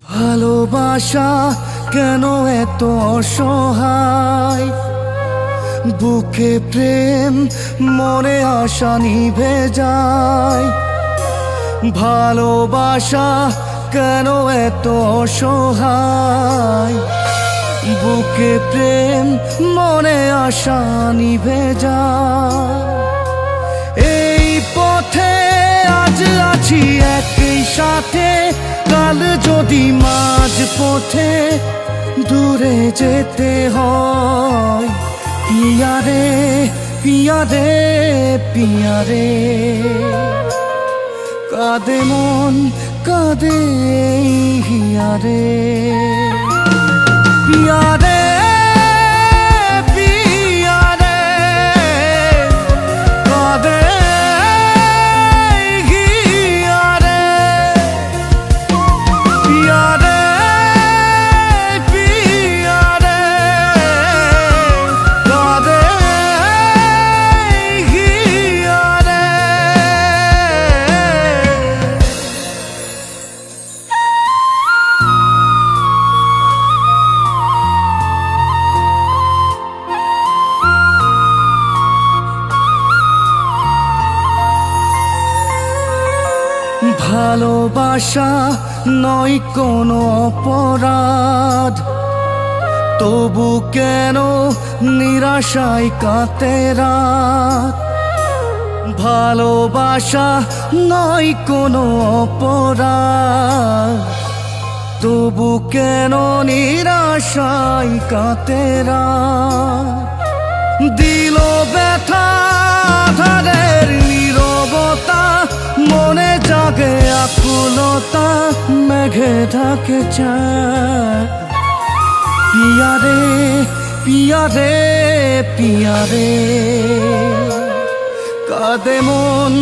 ভালোবাসা কেন এত অসহায়, বুকে প্রেম মনে আশা নিভে যায়। ভালোবাসা কেন এত অসহায়, বুকে প্রেম মনে আশা নিভে যায়। এই পথে আজ আছি একই সাথে, কাল যদি মাঝ পথে দূরে যেতে হয়। পিয়ারে পিয়ারে পিয়ারে, কাঁদে মন কাঁদে হিয়ারে। পিয়ারে পিয়ারে, কাঁদে হিয়ারে। পিয়ারে পিয়ারে, কাঁদে হিয়ারে। ভালোবাসা নয় কোনো অপরাধ, তবু কেন নিরাশায় কাটে রাত। ভালোবাসা নয় কোনো অপরাধ, তবু কেন নিরাশায় কাটে রাত। দিল ব্যথা আধারের নীরবতা, মনে জাগে আকুলতা, মেঘে ঢাকে চাঁদ। পিয়ারে পিয়ারে পিয়ারে, কাঁদে মন